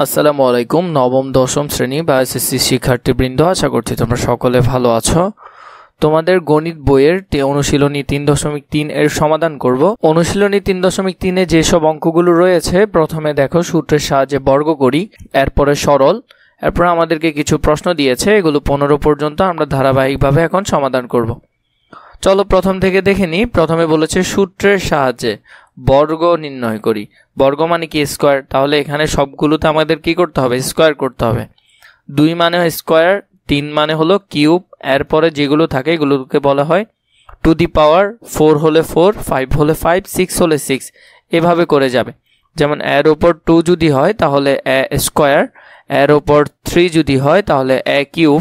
আসসালামু আলাইকুম। নবম দশম শ্রেণী বা এসএসসি শিক্ষার্থীবৃন্দ, আশা করছি তোমরা সকলে ভালো আছো। তোমাদের গণিত বইয়ের অনুশীলনী 3.3 এর সমাধান করব। অনুশীলনী 3.3 এ যেসব অঙ্কগুলো রয়েছে, প্রথমে দেখো সূত্রের সাহায্যে বর্গ করি, এরপরে সরল, এরপর আমাদেরকে কিছু প্রশ্ন দিয়েছে, এগুলো 15 পর্যন্ত আমরা ধারাবাহিকভাবে এখন সমাধান করব। চলো প্রথম থেকে দেখে নিই। প্রথমে বলেছে সূত্রের সাহায্যে বর্গ নির্ণয় করি। বর্গ মানে কি? স্কোয়ার। তাহলে এখানে সবগুলোতে আমাদের কি করতে হবে? স্কোয়ার করতে হবে। 2 মানে স্কোয়ার, 3 মানে হলো কিউব, এরপরে যেগুলো থাকে এগুলোকে বলা হয় টু দি পাওয়ার। 4 হলে 4, 5 হলে 5, 6 হলে 6, এভাবে করে যাবে। যেমন এর উপর 2 যদি হয় তাহলে এ স্কোয়ার, এর উপর 3 যদি হয় তাহলে এ কিউব,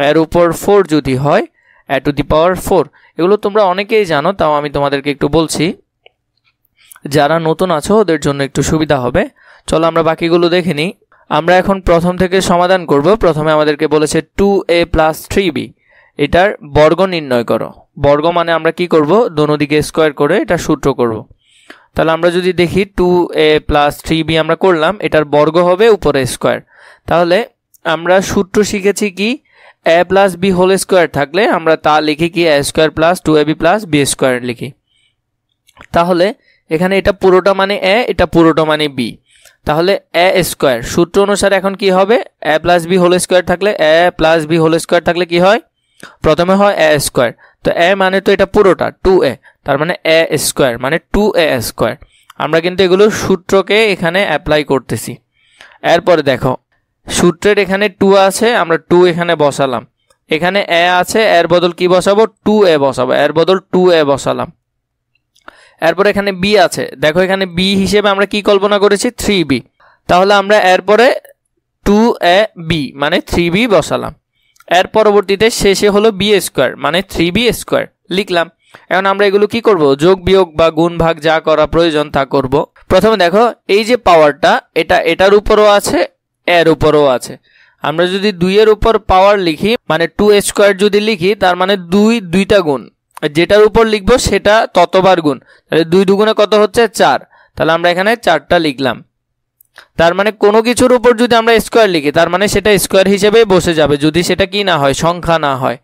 এর উপর 4 যদি হয় এ টু দি পাওয়ার 4। এগুলো তোমরা অনেকেই জানো, তাও আমি তোমাদেরকে একটু বলছি, যারা নতুন আছো ওদের জন্য একটু সুবিধা হবে। চলো আমরা বাকিগুলো দেখে নিই। আমরা এখন প্রথম থেকে সমাধান করব। প্রথমে আমাদেরকে বলেছে 2a + 3b, এটার বর্গ নির্ণয় করো। বর্গ মানে আমরা কি করব? দোনো দিকে স্কোয়ার করে এটা সূত্র করব। তাহলে আমরা যদি দেখি 2a + 3b আমরা করলাম, এটার বর্গ হবে উপরে স্কোয়ার। তাহলে আমরা সূত্র শিখেছি কি? a + b হোল স্কোয়ার থাকলে আমরা তা লিখি কি? a² + 2ab + b² লিখি। তাহলে এখানে এটা পুরোটা মানে a, এটা পুরোটা মানে b। তাহলে a² সূত্র অনুসারে এখন কি হবে? a + b হোল স্কোয়ার থাকলে a + b হোল স্কোয়ার থাকলে কি হয়? প্রথমে হয় a²। তো a মানে তো এটা পুরোটা 2a, তার মানে a² মানে 2a²। আমরা কিন্তু এগুলো সূত্রকে এখানে অ্যাপ্লাই করতেছি। এরপরে দেখো সূত্রের এখানে 2 আছে, আমরা 2 এখানে বসালাম। এখানে a আছে, এর বদল কি বসাবো? 2a বসাবো, এর বদল 2a বসালাম। এরপরে এখানে b আছে, দেখো এখানে b হিসেবে আমরা কি কল্পনা করেছি? 3b। তাহলে আমরা এরপরে 2ab মানে 3b বসালাম। এর পরবর্তীতে শেষে হলো b² মানে 3b² লিখলাম। এখন আমরা এগুলো কি করব? যোগ বিয়োগ বা গুণ ভাগ যা করা প্রয়োজন তা করব। প্রথমে দেখো এই যে পাওয়ারটা, এটা এটার উপরও আছে, এর উপরও আছে। আমরা যদি 2 এর উপর পাওয়ার লিখি মানে 2² যদি লিখি, তার মানে 2টা গুণ, যেটার উপর লিখবো সেটা ততবার গুণ। তাহলে 2 দুগুণে কত হচ্ছে? 4। তাহলে আমরা এখানে 4টা লিখলাম। তার মানে কোনো কিছুর উপর যদি আমরা স্কোয়ার লিখি, তার মানে সেটা স্কোয়ার হিসেবে বসে যাবে, যদি সেটা কি না হয়? সংখ্যা না হয়।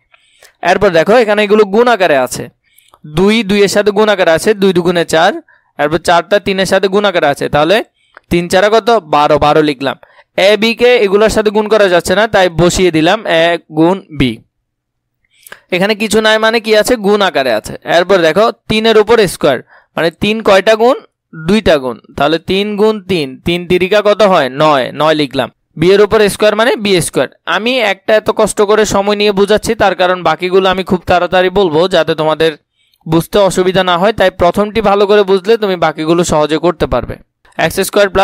এরপর দেখো এখানে এগুলো গুণ আকারে আছে। 2 এর সাথে গুণ আকারে আছে, 2 দুগুণে 4। এরপর 4টা 3 এর সাথে গুণ আকারে আছে, তাহলে 3 4 কত? 12 লিখলাম। a b কে এগুলোর সাথে গুণ করা যাচ্ছে না, তাই বসিয়ে দিলাম a গুণ b। এখানে কিছু নাই মানে কি আছে? গুণ আকারে আছে। এরপর দেখো 3 এর উপর স্কোয়ার মানে 3 কয়টা গুণ? 2টা গুণ। তাহলে 3 গুণ 3, 3 তিরিকা কত হয়? 9 লিখলাম। b এর উপর স্কোয়ার মানে b²। আমি একটা এত কষ্ট করে সময় নিয়ে বুঝাচ্ছি, তার কারণ বাকিগুলো আমি খুব তাড়াতাড়ি বলবো যাতে তোমাদের বুঝতে অসুবিধা না হয়। তাই প্রথমটি ভালো করে বুঝলে তুমি বাকিগুলো সহজে করতে পারবে। x²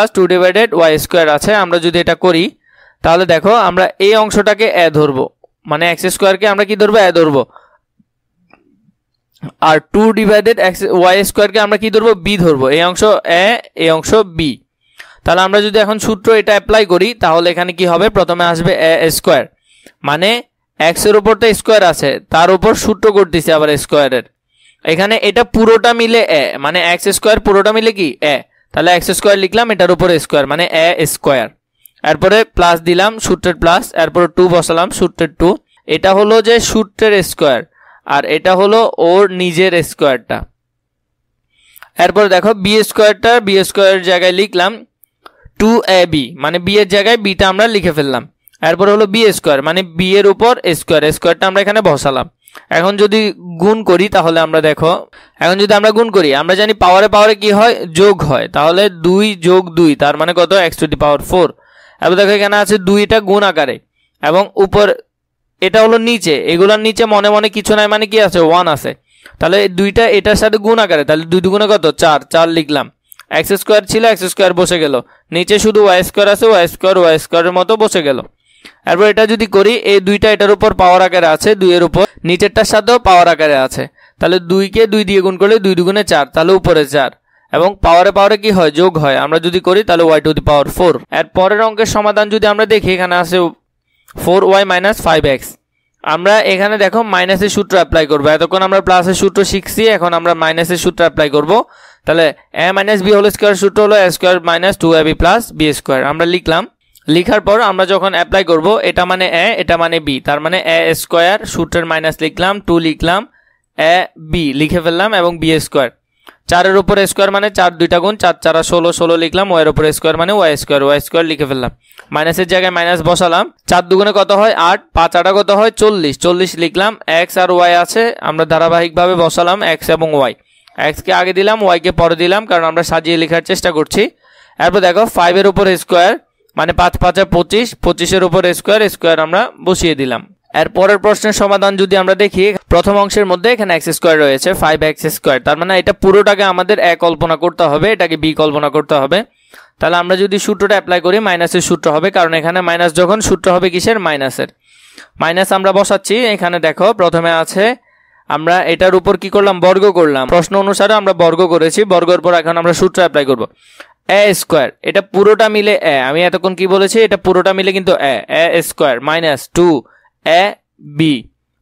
+ 2 / y² আছে। আমরা যদি এটা করি তাহলে দেখো আমরা এই অংশটাকে a ধরবো, মানে x² কে আমরা কি ধরবো? a ধরবো। আর 2 / y² কে আমরা কি ধরবো? b ধরবো। এই অংশ a, এই অংশ b। তাহলে আমরা যদি এখন সূত্র এটা অ্যাপ্লাই করি তাহলে এখানে কি হবে? প্রথমে আসবে a² মানে x এর উপর তো স্কোয়ার আছে, তার উপর সূত্র করতেছি আবার স্কোয়ারের। এখানে এটা পুরোটা মিলে a মানে x² পুরোটা মিলে কি? a। তাহলে x² লিখলাম, এটার উপর স্কোয়ার মানে a²। এরপরে প্লাস দিলাম, সূত্রের প্লাস, এরপর 2 বসালাম, সূত্রের 2। এটা হলো যে সূত্রের স্কোয়ার, আর এটা হলো ওর নিজের স্কোয়ারটা। এরপর দেখো b² জায়গায় লিখলাম 2ab মানে b এর জায়গায় bটা আমরা লিখে ফেললাম। এরপর হলো b² মানে b এর উপর স্কোয়ারটা আমরা এখানে বসালাম। এখন যদি গুণ করি তাহলে আমরা দেখো, এখন যদি আমরা গুণ করি, আমরা জানি পাওয়ারে কি হয়? যোগ হয়। তাহলে 2 যোগ 2 তার মানে কত? x⁴। এবার দেখো এখানে আছে 2টা গুণ আকারে, এবং উপর এটা হলো নিচে, এগুলোর নিচে মনে মনে কিছু নাই মানে কি আছে? 1 আছে। তাহলে 2টা এটার সাথে গুণ আকারে, তাহলে 2 দুগুণে কত? 4 লিখলাম। x² ছিল, x² বসে গেল। নিচে শুধু y² আছে, y² এর মতো বসে গেল। এরপর এটা যদি করি, এই 2টা এটার উপর পাওয়ার আকারে আছে, 2 এর উপর নিচেরটার সাথেও পাওয়ার আকারে আছে। তাহলে 2 কে 2 দিয়ে গুণ করলে 2 দুগুণে 4, তাহলে উপরে 4, এবং পাওয়ারে কি হয়? যোগ হয়। আমরা যদি করি তাহলে y⁴। এর পরের অঙ্কের সমাধান যদি আমরা দেখি, এখানে আছে 4y - 5x। আমরা এখানে দেখো মাইনাসের সূত্র অ্যাপ্লাই করবো। এতক্ষণ আমরা প্লাসের সূত্র শিখছি, এখন আমরা মাইনাসের সূত্র অ্যাপ্লাই করব। তাহলে a - b হোল স্কোয়ার সূত্র হলো a² - 2ab + b²। আমরা লিখলাম লিখার পর আমরা যখন অ্যাপ্লাই করব, এটা মানে এ, এটা মানে বি, তার মানে এ স্কোয়ার, সূত্রের মাইনাস লিখলাম, 2 লিখলাম, এ বি লিখে ফেললাম, এবং বি স্কোয়ার, 4-এর উপর স্কোয়ার মানে 4 2টা গুণ, 4 4 16, 16 লিখলাম, ওয়াই এর উপর স্কোয়ার মানে ওয়াই স্কোয়ার লিখে ফেললাম, মাইনাসের জায়গায় মাইনাস বসালাম, 4 দুগুণে কত হয় 8, 5 8 কত হয় 40, 40 লিখলাম, এক্স আর ওয়াই আছে, আমরা ধারাবাহিকভাবে বসালাম এক্স এবং ওয়াই, এক্সকে আগে দিলাম, ওয়াইকে পরে দিলাম, কারণ আমরা সাজিয়ে লেখার চেষ্টা করছি। এরপর দেখো 5-এর উপর স্কোয়ার মানে 5 5 25, 25-এর উপর স্কোয়ার আমরা বসিয়ে দিলাম। এর পরের প্রশ্নের সমাধান যদি আমরা দেখি, প্রথম অংশের মধ্যে এখানে এক্স স্কোয়ার রয়েছে, 5x স্কোয়ার, তার মানে এটা পুরোটাকে আমাদের এ কল্পনা করতে হবে, এটাকে বি কল্পনা করতে হবে। তাহলে আমরা যদি সূত্রটা অ্যাপ্লাই করি, মাইনাসের সূত্র হবে, কারণ এখানে মাইনাস যখন সূত্র হবে কিসের, মাইনাসের। মাইনাস আমরা বসাচ্ছি, এখানে দেখো প্রথমে আছে, আমরা এটার উপর কি করলাম, বর্গ করলাম, প্রশ্ন অনুসারে আমরা বর্গ করেছি, বর্গের পর এখন আমরা সূত্র অ্যাপ্লাই করব, এ স্কোয়ার, এটা পুরোটা মিলে এ, আমি এতক্ষণ কি বলেছি, এটা পুরোটা মিলে কিন্তু এ স্কোয়ার মাইনাস 2 এ বি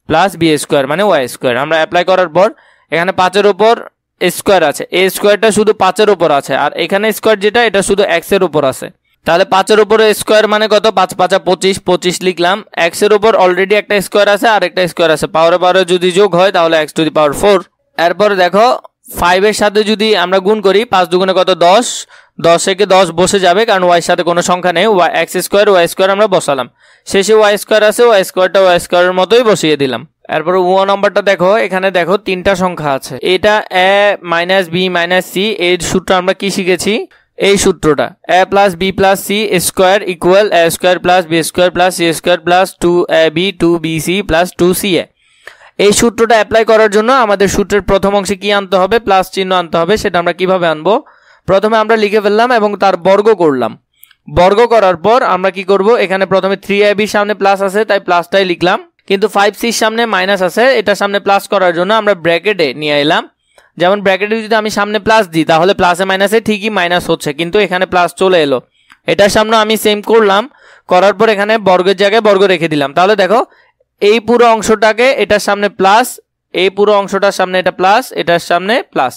প্লাস বি স্কোয়ার মানে ওয়াই স্কোয়ার। আমরা অ্যাপ্লাই করার পর এখানে 5-এর উপর স্কোয়ার আছে, এ স্কোয়ারটা শুধু 5-এর উপর আছে, আর এখানে স্কোয়ার যেটা এটা শুধু এক্সের উপর আছে, তাহলে 5-এর উপর স্কোয়ার মানে কত, 5 5 25, 25 লিখলাম, এক্সের উপর অলরেডি একটা স্কোয়ার আছে আর একটা স্কোয়ার আছে, পাওয়ারে যদি যোগ হয় তাহলে x টু দি পাওয়ার 4। এরপরে দেখো 5-এর সাথে যদি আমরা গুণ করি, 5 দুগুণে কত 10, 10 থেকে 10 বসে যাবে, কারণ ওয়াই সাথে কোনো সংখ্যা নেই, এক্স স্কোয়ার ওয়াই স্কোয়ার আমরা বসালাম, শেষে ওয়াই স্কোয়ার আছে, ওয়াই স্কোয়ারটা ওয়াই স্কোয়ারের মতোই বসিয়ে দিলাম। এরপর 1 নম্বরটা দেখো, এখানে দেখো 3টা সংখ্যা আছে, এটা A minus B minus C, এর সূত্র আমরা কি শিখেছি, এই সূত্রটা A plus B plus C square equal A square plus B square plus C square plus 2ab 2bc plus 2ca। এই সূত্রটা অ্যাপ্লাই করার জন্য আমাদের সূত্রের প্রথম অংশে কি আনতে হবে, প্লাস চিহ্ন আনতে হবে। সেটা আমরা কিভাবে আনবো, প্রথমে আমরা লিখে ফেললাম এবং তার বর্গ করলাম, বর্গ করার পর আমরা কি করব, এখানে প্রথমে 3ab সামনে প্লাস আছে তাই প্লাসটাই লিখলাম, কিন্তু 5c সামনে মাইনাস আছে, এটা সামনে প্লাস করার জন্য আমরা ব্র্যাকেটে নিয়ে এলাম। যেমন ব্র্যাকেটে যদি আমি সামনে প্লাস দিই তাহলে প্লাসে মাইনাসে ঠিকই মাইনাস হচ্ছে, কিন্তু এখানে প্লাস চলে এলো, এটার সামনে আমি সেম করলাম, করার পর এখানে বর্গের জায়গায় বর্গ রেখে দিলাম। তাহলে দেখো এই পুরো অংশটাকে এটার সামনে প্লাস, এই পুরো অংশটার সামনে এটা প্লাস, এটার সামনে প্লাস,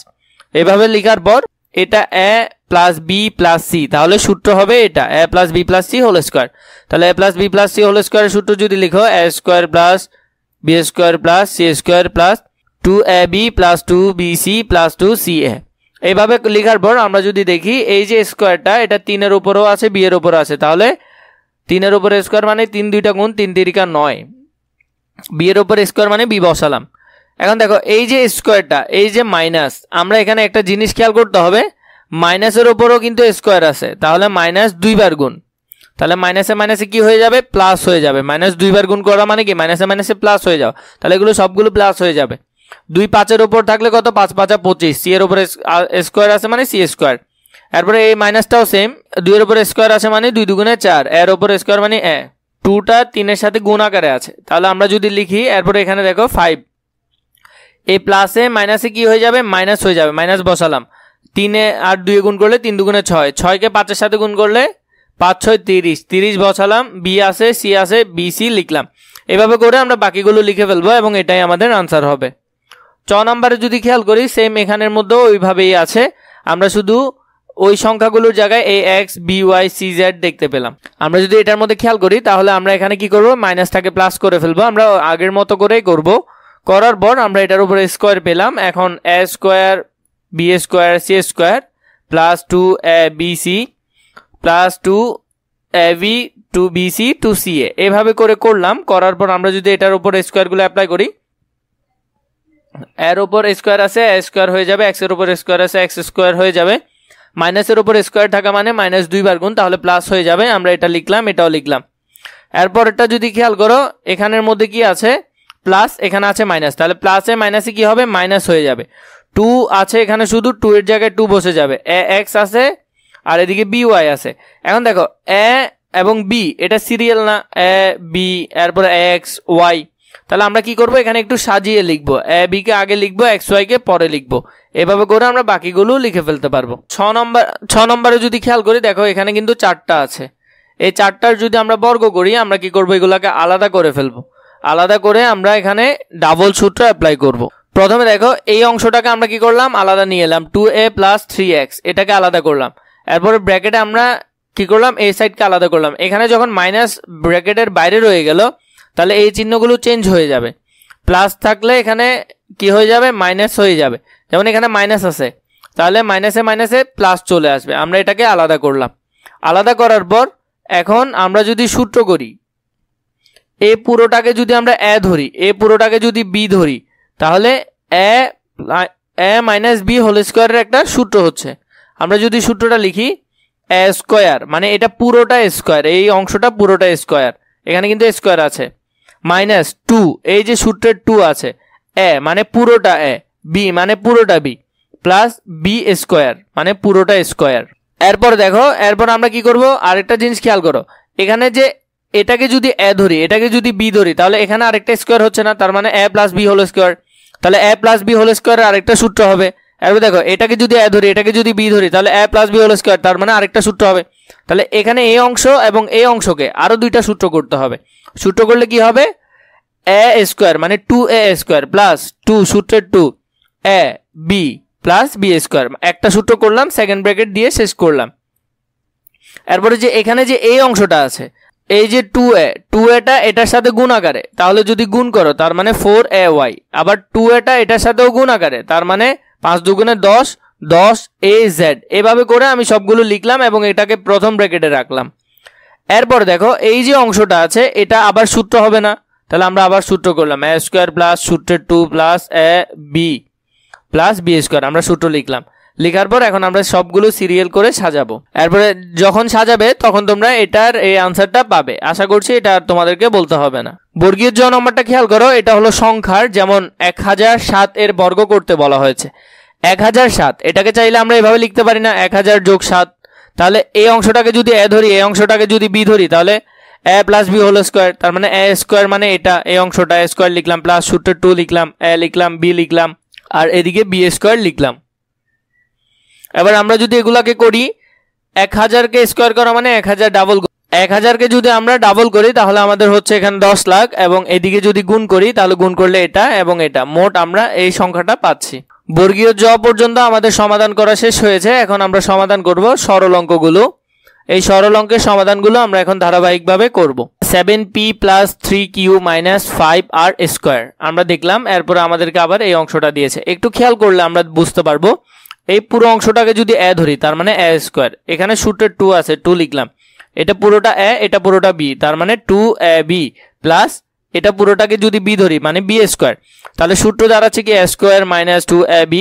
এভাবে লেখার পর এটা A plus B plus C, তাহলে সূত্র হবে এটা A plus B plus C whole square. তাহলে A plus B plus C whole স্কোয়ারের সূত্র যদি লিখো, A square plus B square plus C square plus 2ab plus 2bc plus 2ca। এইভাবে লেখার পর আমরা যদি দেখি, এই যে স্কোয়ারটা এটা 3-এর উপরও আছে, বি এর উপরও আছে, তাহলে 3-এর উপর স্কোয়ার মানে 3 2টা গুণ 3 3 9, বি এর উপর স্কোয়ার মানে বি বসালাম। এখন দেখো এই যে স্কোয়ারটা, এই যে মাইনাস, আমরা এখানে একটা জিনিস খেয়াল করতে হবে, মাইনাসের উপরও কিন্তু স্কোয়ার আছে, তাহলে মাইনাস 2 বার গুণ, তাহলে মাইনাসে মাইনাসে কি হয়ে যাবে, প্লাস হয়ে যাবে, মাইনাস 2 বার গুণ করা মানে কি মাইনাসে মাইনাসে প্লাস হয়ে যাও, তাহলে এগুলো সবগুলো প্লাস হয়ে যাবে। 2 5-এর উপর থাকলে কত, 5 5 25, সি এর উপর স্কোয়ার আছে মানে সি স্কোয়ার, এরপরে এই মাইনাসটাও সেম, 2 এর উপর স্কোয়ার আছে মানে 2 2 4, এর উপর স্কোয়ার মানে এ, 2টা 3-এর সাথে গুণ আকারে আছে। তাহলে আমরা যদি লিখি, এরপরে এখানে দেখো 5, এই প্লাসে মাইনাসে কি হয়ে যাবে, মাইনাস হয়ে যাবে, মাইনাস বসালাম, 3-এ আর 2-এ গুণ করলে 3 2 6, 6কে 5-এর সাথে গুণ করলে 5 6 30, 30 বসালাম, বি আছে সি আছে, বি সি লিখলাম। এভাবে করে আমরা বাকিগুলো লিখে ফেলবো এবং এটাই আমাদের আনসার হবে। 6 নম্বরে যদি খেয়াল করি, সেম এখানের মধ্যেও ওইভাবেই আছে, আমরা শুধু ওই সংখ্যাগুলোর জায়গায় A X B Y C Z দেখতে পেলাম। আমরা যদি এটার মধ্যে খেয়াল করি তাহলে আমরা এখানে কি করব, মাইনাসটাকে প্লাস করে ফেলবো, আমরা আগের মতো করেই করব। করার পর আমরা এটার উপরে স্কোয়ার পেলাম, এখন A square B square C square plus 2abc plus 2ab 2bc 2ca, এভাবে করে করলাম। করার পর আমরা যদি এটার উপর স্কোয়ারগুলো অ্যাপ্লাই করি, এর উপর স্কোয়ার আছে এ স্কোয়ার হয়ে যাবে, এক্স এর উপর স্কোয়ার আছে এক্স স্কোয়ার হয়ে যাবে, মাইনাসের উপর স্কোয়ার থাকা মানে মাইনাস 2 বার গুণ, তাহলে প্লাস হয়ে যাবে, আমরা এটা লিখলাম এটাও লিখলাম। এরপর এটা যদি খেয়াল করো, এখানের মধ্যে কি আছে, প্লাস, এখানে আছে মাইনাস, তাহলে প্লাসে মাইনাসে কি হবে, মাইনাস হয়ে যাবে। 2 আছে এখানে, শুধু 2 এর জায়গায় 2 বসে যাবে, এ এক্স আছে আর এদিকে বি ওয়াই আছে। এখন দেখো এ এবং বি এটা সিরিয়াল না, এ বি এরপরে এক্স ওয়াই, তাহলে আমরা কি করব, এখানে একটু সাজিয়ে লিখবো, এ বি কে আগে লিখবো, এক্স ওয়াই কে পরে লিখবো, এভাবে করে আমরা বাকিগুলো লিখে ফেলতে পারবো। 6 নম্বরে যদি খেয়াল করি, দেখো এখানে কিন্তু 4টা আছে, এই 4টার যদি আমরা বর্গ করি, আমরা কি করব, এগুলাকে আলাদা করে ফেলবো, আলাদা করে আমরা এখানে ডাবল সূত্র অ্যাপ্লাই করব। প্রথমে দেখো এই অংশটাকে আমরা কি করলাম, আলাদা নিয়ে এলাম, 2a প্লাস 3x, এটাকে আলাদা করলাম। এরপরে ব্র্যাকেটে আমরা কি করলাম, এই সাইডকে আলাদা করলাম। এখানে যখন মাইনাস ব্র্যাকেটের বাইরে রয়ে গেল তাহলে এই চিহ্নগুলো চেঞ্জ হয়ে যাবে। প্লাস থাকলে এখানে কি হয়ে যাবে, মাইনাস হয়ে যাবে। যেমন এখানে মাইনাস আছে, তাহলে মাইনাসে মাইনাসে প্লাস চলে আসবে। আমরা এটাকে আলাদা করলাম। আলাদা করার পর এখন আমরা যদি সূত্র করি, এ পুরোটাকে যদি আমরা এ ধরি, এ পুরোটাকে যদি বি ধরি, তাহলে এ মাইনাস বি হোল স্কোয়ারের একটা সূত্র হচ্ছে। আমরা যদি সূত্রটা লিখি, এ স্কোয়ার মানে এটা পুরোটা স্কোয়ার, এই অংশটা পুরোটা স্কোয়ার, এখানে কিন্তু স্কোয়ার আছে, মাইনাস 2, এই যে সূত্রের 2 আছে, এ মানে পুরোটা এ, বি মানে পুরোটা বি, প্লাস বি স্কোয়ার মানে পুরোটা স্কোয়ার। এরপর দেখো, এরপর আমরা কি করব, আরেকটা জিনিস খেয়াল করো, এখানে যে এটাকে যদি এ ধরি, এটাকে যদি বি ধরি, তাহলে এখানে আরেকটা স্কোয়ার হচ্ছে না, তার মানে এ প্লাস বি হোল স্কোয়ার। তাহলে এ প্লাস বি হোল স্কোয়ারের আরেকটা সূত্র হবে। এরপর দেখো, এটাকে যদি এ ধরি, এটাকে যদি বি ধরি, তাহলে A plus B whole square, তার মানে আরেকটা সূত্র হবে। তাহলে এখানে এই অংশ এবং এই অংশকে আরো দুইটা সূত্র করতে হবে। সূত্র করলে কি হবে, এ স্কোয়ার মানে 2a স্কোয়ার প্লাস 2 সূত্রের 2 এ বি প্লাস বি স্কোয়ার, একটা সূত্র করলাম, সেকেন্ড ব্র্যাকেট দিয়ে শেষ করলাম। এরপরে যে এখানে যে এই অংশটা আছে, এই যে 2a এটার সাথে গুণ আকারে, তাহলে যদি গুণ করো তার মানে 4ay, আবার 2a এটার সাথেও গুণ আকারে, তার মানে 5 দুগুণে 10, 10az। এভাবে করে আমি সবগুলো লিখলাম এবং এটাকে প্রথম ব্র্যাকেটে রাখলাম। এরপর দেখো, এই যে অংশটা আছে এটা আবার সূত্র হবে না, তাহলে আমরা আবার সূত্র করলাম, এ স্কোয়ার প্লাস সূত্রের 2 প্লাস এ বি প্লাস বি স্কোয়ার, আমরা সূত্র লিখলাম। লেখার পর এখন আমরা সবগুলো সিরিয়াল করে সাজাবো। এরপরে যখন সাজাবে তখন তোমরা এটার এই আনসারটা পাবে, আশা করছি এটা আর তোমাদেরকে বলতে হবে না। বর্গীয় জ নম্বরটা খেয়াল করো, এটা হলো সংখ্যার, যেমন 1007 এর বর্গ করতে বলা হয়েছে। 1007 এটাকে চাইলে আমরা এভাবে লিখতে পারি না, 1000 যোগ 7। তাহলে এই অংশটাকে যদি এ ধরি, এই অংশটাকে যদি বি ধরি, তাহলে A plus B whole square, তার মানে এ স্কোয়ার মানে এটা, এই অংশটা এ স্কোয়ার লিখলাম, প্লাস সূত্রের 2 লিখলাম, এ লিখলাম, বি লিখলাম, আর এদিকে বি স্কোয়ার লিখলাম। এবার আমরা যদি এগুলাকে করি, 1000কে স্কোয়ার করা মানে 1000 ডাবল, 1000কে যদি আমরা ডাবল করি তাহলে আমাদের হচ্ছে এখানে 10 লাখ, এবং এদিকে যদি গুণ করি তাহলে গুণ করলে এটা এবং এটা, মোট আমরা এই সংখ্যাটা পাচ্ছি। বর্গীয় জ পর্যন্ত আমাদের সমাধান করা শেষ হয়েছে। এখন আমরা সমাধান করব সরল অঙ্কগুলো। এই সরল অঙ্কের সমাধানগুলো আমরা এখন ধারাবাহিকভাবে করব। 7p plus 3q minus 5r square আমরা দেখলাম। এরপরে আমাদেরকে আবার এই অংশটা দিয়েছে, একটু খেয়াল করলে আমরা বুঝতে পারবো। এই পুরো অংশটাকে যদি এ ধরি, তার মানে এ স্কোয়ার, এখানে সূত্রের 2 আছে, 2 লিখলাম, এটা পুরোটা এ, এটা পুরোটা বি, তার মানে 2ab প্লাস এটা পুরোটাকে যদি বি ধরি মানে বি স্কোয়ার, তাহলে সূত্র দাঁড়াচ্ছে কি A square minus 2ab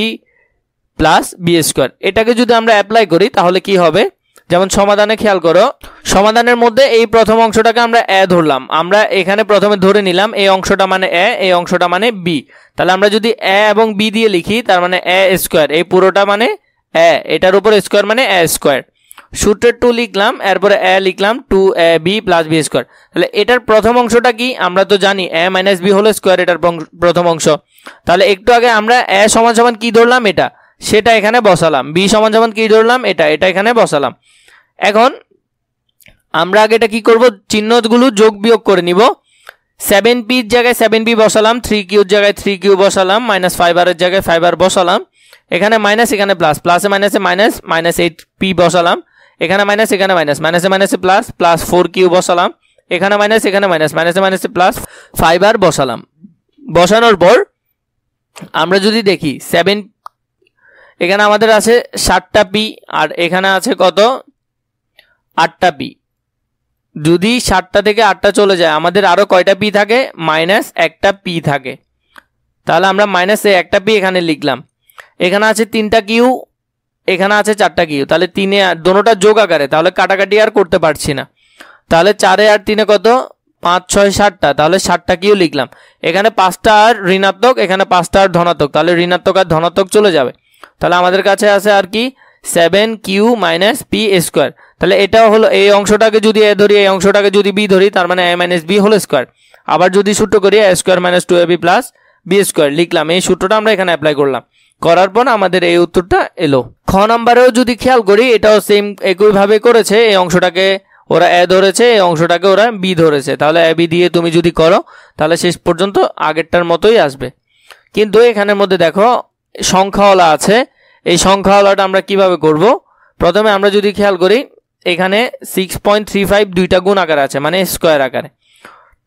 plus B square. এটাকে যদি আমরা অ্যাপ্লাই করি তাহলে কি হবে, যেমন সমাধানে খেয়াল করো, সমাধানের মধ্যে এই প্রথম অংশটাকে আমরা এ ধরলাম, আমরা এখানে প্রথমে ধরে নিলাম এই অংশটা মানে এ, এই অংশটা মানে বি। তাহলে আমরা যদি এ এবং বি দিয়ে লিখি, তার মানে এ স্কোয়ার, এই পুরোটা মানে এ, এটার উপর স্কোয়ার মানে এ স্কোয়ার, সূত্রের 2 লিখলাম, এরপরে এ লিখলাম 2ab প্লাস বি স্কোয়ার। তাহলে এটার প্রথম অংশটা কি, আমরা তো জানি এ মাইনাস বি হোল স্কোয়ার এটার প্রথম অংশ। তাহলে একটু আগে আমরা এ সমান সমান কি ধরলাম, এটা, সেটা এখানে বসালাম, বি সমান সমান কি ধরলাম, এটা, এটা এখানে বসালাম। এখন আমরা আগে এটা কি করব, চিহ্নগুলো যোগ বিয়োগ করে নিব। 7p এর জায়গায় 7p বসালাম, 3q এর জায়গায় 3q বসালাম, মাইনাস 5r এর জায়গায় 5r বসালাম, এখানে মাইনাস এখানে প্লাস, প্লাসে মাইনাসে মাইনাস, মাইনাস 8p বসালাম, এখানে মাইনাস এখানে মাইনাস, মাইনাসে মাইনাসে প্লাস, প্লাস 4q বসালাম, এখানে মাইনাস এখানে মাইনাস, মাইনাসে মাইনাসে প্লাস 5r বসালাম। বসানোর পর আমরা যদি দেখি 7, এখানে আমাদের আছে 7টা p, আর এখানে আছে কত, 8টা p। যদি 7টা থেকে 8টা চলে যায় আমাদের আরো কয়টা p থাকে, মাইনাস একটা p থাকে। তাহলে আমরা মাইনাস একটা p এখানে লিখলাম, এখানে আছে 3টা q, এখানে আছে 4টা q, তাহলে 3 আর দোনোটা যোগ আকারে, তাহলে কাটাকাটি আর করতে পারছি না। তাহলে 4 আর 3 কত, 5 6 7টা, তাহলে 7টা q লিখলাম। এখানে 5টা আর ঋণাত্মক, এখানে 5টা আর ধনাত্মক, তাহলে ঋণাত্মক আর ধনাত্মক চলে যাবে। তাহলে আমাদের কাছে আছে আর কি 7q মাইনাস p স্কোয়ার। তাহলে এটাও হলো, এই অংশটাকে যদি এ ধরি, এই অংশটাকে যদি বি ধরি, তার মানে a minus B whole square. আবার যদি সূত্র করি a square minus 2ab plus B square লিখলাম, এই সূত্রটা আমরা এখানে অ্যাপ্লাই করলাম, করার পর আমাদের এই উত্তরটা এলো। খ নম্বরেও যদি খেয়াল করি, এটাও সেম একইভাবে করেছে, এই অংশটাকে ওরা এ ধরেছে, এই অংশটাকে ওরা বি ধরেছে, তাহলে এ বি দিয়ে তুমি যদি করো তাহলে শেষ পর্যন্ত আগেরটার মতোই আসবে। কিন্তু এখানের মধ্যে দেখো সংখ্যাওয়ালা আছে, এই সংখ্যাওয়ালাটা আমরা কিভাবে করব, প্রথমে আমরা যদি খেয়াল করি এখানে 6.35 দুইটা গুণ আকারে আছে, মানে স্কোয়ার আকারে।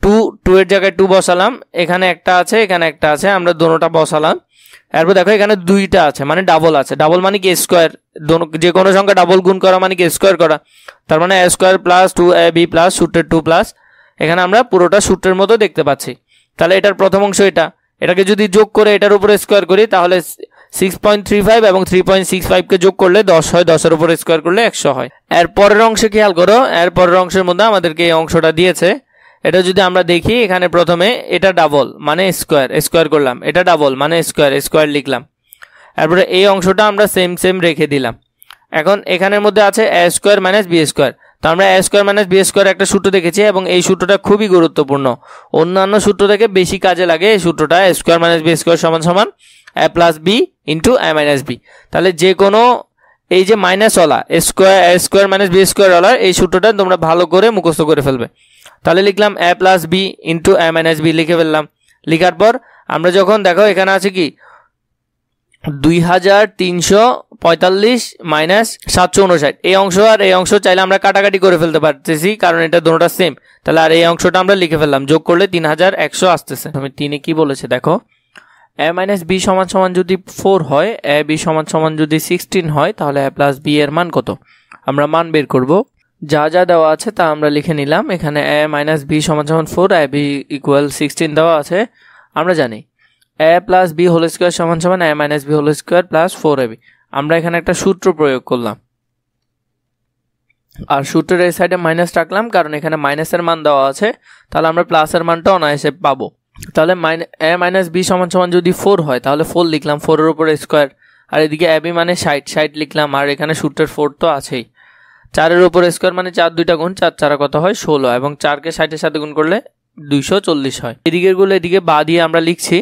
2 এর জায়গায় 2 বসালাম, এখানে একটা আছে, এখানে একটা আছে, আমরা দোনোটা বসালাম। এরপর দেখো এখানে দুইটা আছে, মানে ডাবল আছে। ডাবল মানে কি স্কোয়ার, যে কোনো সংখ্যা ডাবল গুণ করা মানে কি স্কোয়ার করা। তার মানে a square plus 2ab plus সূত্রের 2 প্লাস, এখানে আমরা পুরোটা সূত্রের মতো দেখতে পাচ্ছি। তাহলে এটার প্রথম অংশ এটাকে যদি যোগ করে এটার উপরে স্কোয়ার করি তাহলে 6.35 এবং 3.65কে যোগ করলে 10 হয়, 10-এর উপরে স্কোয়ার করলে 100 হয়। এর পরের অংশে খেয়াল করো, এর পরের অংশের মধ্যে আমাদেরকে এই অংশটা দিয়েছে। এটা যদি আমরা দেখি, এখানে প্রথমে এটা ডাবল মানে স্কোয়ার করলাম, এটা ডাবল মানে স্কোয়ার লিখলাম। তারপরে এই অংশটা আমরা সেম রেখে দিলাম। এখন এখানের মধ্যে আছে a square minus b square. তো আমরা a square minus b square একটা সূত্র দেখেছি এবং এই সূত্রটা খুবই গুরুত্বপূর্ণ, অন্যান্য সূত্র থেকে বেশি কাজে লাগে এই সূত্রটা। a square minus b square সমান সমান a plus b into a minus b। তাহলে যে কোনো এই যে মাইনাসওয়ালা a square minus b square ওয়ালা এই সূত্রটা তোমরা ভালো করে মুখস্থ করে ফেলবে। তাহলে লিখলাম a plus b into a minus b লিখে ফেললাম। লিখার পর আমরা যখন দেখো এখানে আছে কি 2345 মাইনাস 759, এই অংশ আর এই অংশ চাইলে আমরা কাটাকাটি করে ফেলতে পারতেছি, কারণ এটা দুটোটা সেম। তাহলে আর এই অংশটা আমরা লিখে ফেললাম, যোগ করলে 3100 আসতেছে। আমি 3 কি বলেছে দেখো, a মাইনাস b সমান সমান যদি 4 হয়, a b সমান সমান যদি 16 হয়, তাহলে a প্লাস b এর মান কত আমরা মান বের করব। যা যা দেওয়া আছে তা আমরা লিখে নিলাম। এখানে a মাইনাস b সমান সমান 4, a b ইকুয়াল 16 দেওয়া আছে। আমরা জানি a plus b whole square সমান সমান a minus b whole square plus 4ab। আমরা এখানে একটা সূত্র প্রয়োগ করলাম, আর সূত্রের এই সাইডে মাইনাস রাখলাম, কারণ এখানে মাইনাসের মান দেওয়া আছে। তাহলে আমরা প্লাসের মানটা অনায়াসে পাবো। তাহলে a মাইনাস b সমান সমান যদি 4 হয়, তাহলে 4 লিখলাম, 4-এর উপরে স্কোয়ার, আর এদিকে ab মানে 60 লিখলাম, আর এখানে সূত্রের 4 তো আছেই। 4-এর উপরে স্কোয়ার মানে 4 দুইটা গুণ, 4 কত হয় 16, এবং 4কে 60-এর সাথে গুণ করলে 240 হয়। এদিকের গুলো এদিকে বা দিয়ে আমরা লিখছি।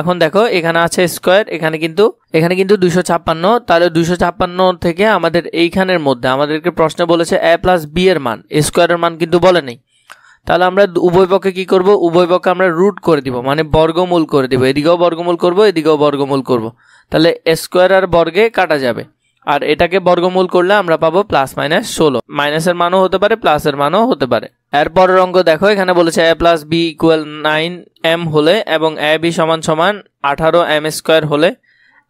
এখন দেখো এখানে আছে স্কোয়ার, এখানে কিন্তু 256। তাহলে 256 থেকে আমাদের এইখানের মধ্যে আমাদেরকে প্রশ্নে বলেছে a প্লাস b এর মান, স্কোয়ারের মান কিন্তু বলে নেই। তাহলে আমরা উভয় পক্ষে কি করব, উভয় পক্ষে আমরা রুট করে দিব, মানে বর্গমূল করে দিব। এদিকেও বর্গমূল করব, এদিকেও বর্গমূল করব। তাহলে স্কোয়ার আর বর্গে কাটা যাবে, আর এটাকে বর্গমূল করলে আমরা পাবো প্লাস মাইনাস 16। মাইনাসের মানও হতে পারে, প্লাসের মানও হতে পারে। এরপরের অঙ্ক দেখো, এখানে বলেছে a plus b equal 9m হলে এবং a b সমান সমান 18m স্কোয়ার হলে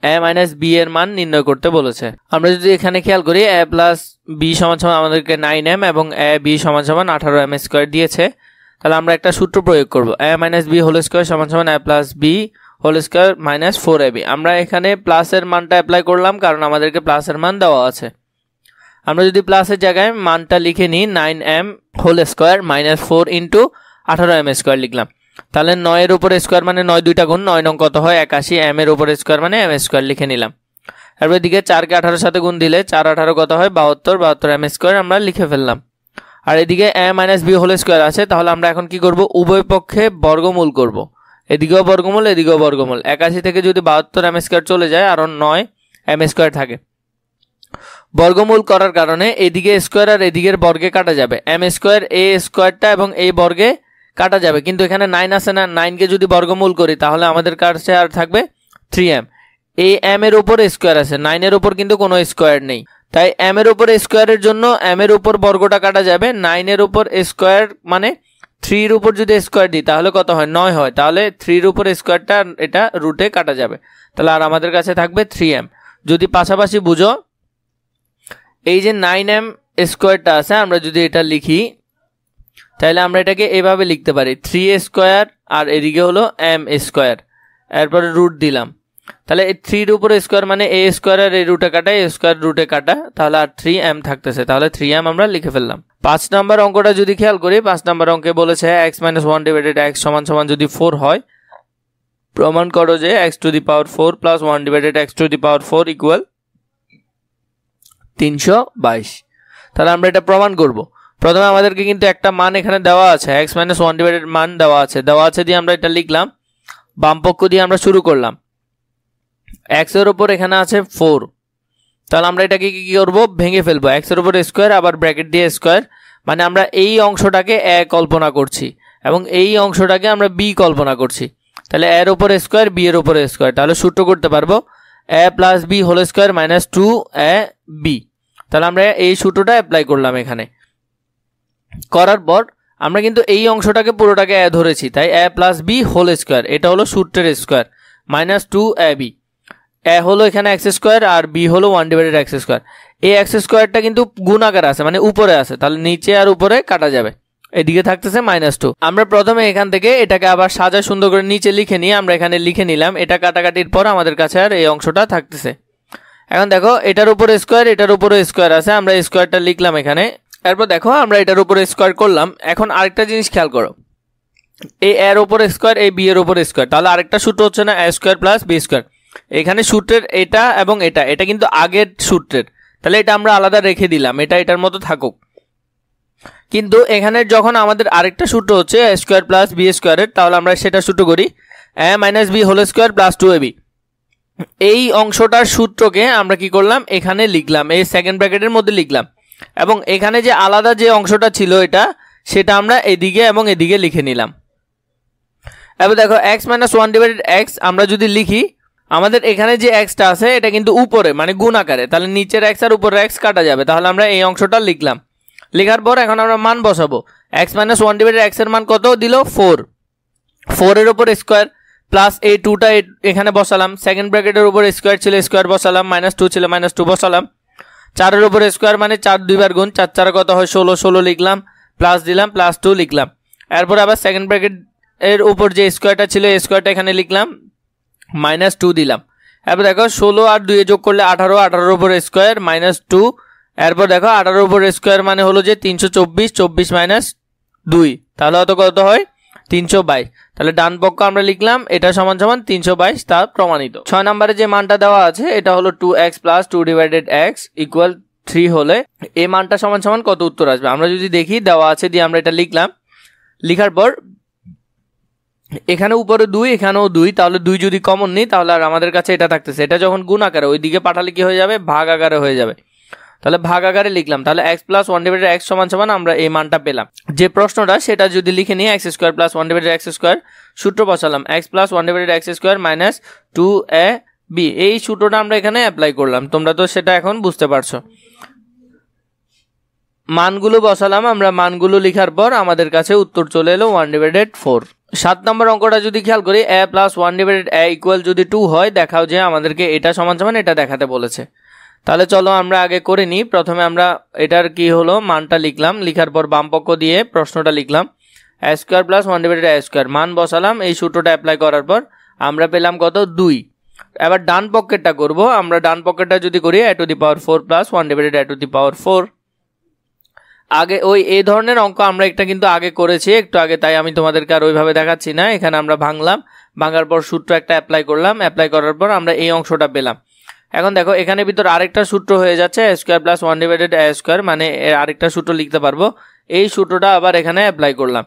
a মাইনাস b এর মান নির্ণয় করতে বলেছে। আমরা যদি এখানে খেয়াল করি, a প্লাস b সমান সমান আমাদেরকে 9m এবং a b সমান সমান 18m স্কোয়ার দিয়েছে। তাহলে আমরা একটা সূত্র প্রয়োগ করব, a minus b whole square সমান সমান a plus b whole square minus 4ab। আমরা এখানে প্লাসের মানটা অ্যাপ্লাই করলাম, কারণ আমাদেরকে প্লাসের মান দেওয়া আছে। আমরা যদি প্লাসের জায়গায় মানটা লিখে নিই, 9m whole square minus 4 into 18m square লিখলাম। তাহলে 9-এর উপরে স্কোয়ার মানে 9 দুইটা গুণ, 9 নং কত হয় 81, m-এর উপরে স্কোয়ার মানে m স্কোয়ার লিখে নিলাম। তারপর এদিকে 4কে 18-এর সাথে গুণ দিলে 4 18 কত হয় 72, m স্কোয়ার আমরা লিখে ফেললাম। আর এদিকে a minus b whole square আছে। তাহলে আমরা এখন কি করব, উভয় পক্ষে বর্গমূল করব, এদিকেও বর্গমূল, এদিকেও বর্গমূল। 81 থেকে যদি 72 m স্কোয়ার চলে যায়, আর 9 m স্কোয়ার থাকে। বর্গমূল করার কারণে এদিকে স্কোয়ার আর এদিকের বর্গে কাটা যাবে, m স্কোয়ার a স্কোয়ারটা এবং এই বর্গে কাটা যাবে। কিন্তু এখানে 9 আছে না, 9কে যদি বর্গমূল করি তাহলে আমাদের কাছে আর থাকবে 3m। এই m এর উপর স্কোয়ার আছে, 9-এর উপর কিন্তু কোনো স্কোয়ার নেই। তাই m এর উপর স্কোয়ারের জন্য m এর উপর বর্গটা কাটা যাবে। 9-এর উপর স্কোয়ার মানে 3-এর উপর যদি স্কোয়ার দিই তাহলে কত হয় 9 হয়। তাহলে 3-এর উপর স্কোয়ারটা এটা রুটে কাটা যাবে। তাহলে আর আমাদের কাছে থাকবে 3m। যদি পাশাপাশি বুঝো, এই যে 9m স্কোয়ারটা আছে, আমরা যদি এটা লিখি তাহলে আমরা এটাকে এভাবে লিখতে পারি, 3a স্কোয়ার আর এদিকে হলো m স্কোয়ার, এরপরে রুট দিলাম। তাহলে এই 3-এর উপরে স্কোয়ার মানে a স্কোয়ার আর এই রুটে কাটা, a স্কোয়ার রুটে কাটা, তাহলে আর 3m থাকতেছে। তাহলে 3m আমরা লিখে ফেললাম। 5 নম্বর অঙ্কটা যদি খেয়াল করি, 5 নম্বর অঙ্কে বলেছে x - 1 ডিভাইডেড x সমান সমান যদি 4 হয়, প্রমাণ করো যে x to the power 4 plus 1 divided x to the power 4 equal 322। তাহলে আমরা এটা প্রমাণ করব। প্রথমে আমাদেরকে কিন্তু একটা মান এখানে দেওয়া আছে, x - 1 ডিভাইডেড মান দেওয়া আছে দিয়ে আমরা এটা লিখলাম। বাম পক্ষ দিয়ে আমরা শুরু করলাম, x এর উপর এখানে আছে 4। তাহলে আমরা এটাকে কি করব, ভেঙে ফেলবো। x এর উপর স্কোয়ার আবার ব্র্যাকেট দিয়ে স্কোয়ার, মানে আমরা এই অংশটাকে a কল্পনা করছি এবং এই অংশটাকে আমরা b কল্পনা করছি। তাহলে a এর উপর স্কোয়ার, b এর উপর স্কোয়ার। তাহলে সূত্র করতে পারবো a plus b whole square minus 2ab। তাহলে আমরা এই সূত্রটা অ্যাপ্লাই করলাম এখানে। করার পর আমরা কিন্তু এই অংশটাকে পুরোটাকে এ ধরেছি, তাই এ প্লাস বি হোল স্কোয়ার, এটা হলো সূত্রের স্কোয়ার, মাইনাস 2ab। এ হলো এখানে এক্স স্কোয়ার আর বি হলো 1/x²। এই এক্স স্কোয়ারটা কিন্তু গুণ আকারে আছে, মানে উপরে আছে, তাহলে নিচে আর উপরে কাটা যাবে, এদিকে থাকতেছে -2। আমরা প্রথমে এখান থেকে এটাকে আবার সাজা সুন্দর করে নিচে লিখে নিয়ে আমরা এখানে লিখে নিলাম। এটা কাটাকাটির পর আমাদের কাছে আর এই অংশটা থাকতেছে। এখন দেখো এটার উপরে স্কোয়ার, এটার উপরে স্কোয়ার আছে, আমরা স্কোয়ারটা লিখলাম এখানে। এরপর দেখো আমরা এটার উপরে স্কোয়ার করলাম। এখন আরেকটা জিনিস খেয়াল করো, এই এর উপরে স্কোয়ার, এই বি এর উপরে স্কোয়ার, তাহলে আরেকটা সূত্র হচ্ছে না a² + b²। এখানে সূত্রের এটা এবং এটা কিন্তু আগের সূত্রের, তাহলে এটা আমরা আলাদা রেখে দিলাম, এটা এটার মতো থাকুক। কিন্তু এখানে যখন আমাদের আরেকটা সূত্র হচ্ছে a² + b², তাহলে আমরা সেটা সূত্র করি a - b whole square + 2ab। এই অংশটার সূত্রকে আমরা কি করলাম, এখানে লিখলাম, এই সেকেন্ড ব্র্যাকেটের মধ্যে লিখলাম, এবং এখানে যে আলাদা যে অংশটা ছিল এটা, সেটা আমরা এদিকে এবং এদিকে লিখে নিলাম। এবার দেখো x - 1/x আমরা যদি লিখি, আমাদের এখানে যে এক্সটা আছে এটা কিন্তু উপরে, মানে গুণ আকারে, তাহলে নিচের এক্স আর উপরের এক্স কাটা যাবে, তাহলে আমরা এই অংশটা লিখলাম। লেখার পর এখন আমরা মান বসাবো। x - 1/x এর মান কত দিল, 4। 4 এর উপর স্কোয়ার প্লাস এই 2টা এখানে বসালাম, সেকেন্ড ব্র্যাকেটের উপর স্কোয়ার ছিল, স্কোয়ার বসালাম, -2 ছিল, -2 বসালাম। 4 এর উপর স্কোয়ার মানে 4 দুইবার গুণ, 4 4 কত হয় 16, 16 লিখলাম, প্লাস দিলাম, +2 লিখলাম। এরপর আবার সেকেন্ড ব্র্যাকেট এর উপর যে স্কোয়ারটা ছিল এই স্কোয়ারটা এখানে লিখলাম, -2 দিলাম। এরপর দেখো 16 আর 2 যোগ করলে 18, 18 উপর স্কোয়ার -2। এরপর দেখো 18 উপর স্কোয়ার মানে হলো যে 324, 24 - 2, তাহলে কত হয় 322। তাহলে ডান পক্ষ আমরা লিখলাম এটা সমান সমান 322, তা প্রমাণিত। 6 নম্বরে যে মানটা দেওয়া আছে এটা হলো 2x + 2/x = 3 হলে এই মানটা সমান সমান কত উত্তর আসবে আমরা যদি দেখি, দেওয়া আছে দিয়ে আমরা এটা লিখলাম। লিখার পর এখানে উপরে 2, এখানেও 2, তাহলে 2 যদি কমন নিই তাহলে আর আমাদের কাছে এটা থাকতেছে। এটা যখন গুণ আকারে ওইদিকে পাঠালে কি হয়ে যাবে, ভাগ আকারে হয়ে যাবে, তাহলে ভাগ আকারে লিখলাম। তাহলে x + 1/x সমান সমান আমরা এই মানটা পেলাম। যে প্রশ্নটা সেটা যদি লিখে নিই, x² + 1/x², সূত্র বসালাম x + 1/x² - 2ab। এই সূত্রটা আমরা এখানে অ্যাপ্লাই করলাম, তোমরা তো সেটা এখন বুঝতে পারছো। মানগুলো বসালাম আমরা, মানগুলো লিখার পর আমাদের কাছে উত্তর চলে এলো 1/4। 7 নম্বর অঙ্কটা যদি খেয়াল করি, a + 1/a = যদি 2 হয়, দেখাও যে আমাদেরকে এটা সমান সমান এটা দেখাতে বলেছে। তাহলে চলো আমরা আগে করে নিই। প্রথমে আমরা এটার কি হলো মানটা লিখলাম, লিখার পর বাম পক্ষ দিয়ে প্রশ্নটা লিখলাম, a² + 1/a², মান বসালাম। এই সূত্রটা অ্যাপ্লাই করার পর আমরা পেলাম কত, 2। এবার ডান পক্ষেরটা করব, আমরা ডান পক্ষেরটা যদি করি a⁴ + 1/a⁴। আগে ওই এই ধরনের অঙ্ক আমরা একটা কিন্তু আগে করেছি একটু আগে, তাই আমি তোমাদেরকে আর ওইভাবে দেখাচ্ছি না। এখানে আমরা ভাঙলাম, ভাঙার পর সূত্র একটা অ্যাপ্লাই করলাম, অ্যাপ্লাই করার পর আমরা এই অংশটা পেলাম। এখন দেখো এখানে ভিতর আরেকটা সূত্র হয়ে যাচ্ছে a² + 1/a², মানে আরেকটা সূত্র লিখতে পারবো। এই সূত্রটা আবার এখানে অ্যাপ্লাই করলাম।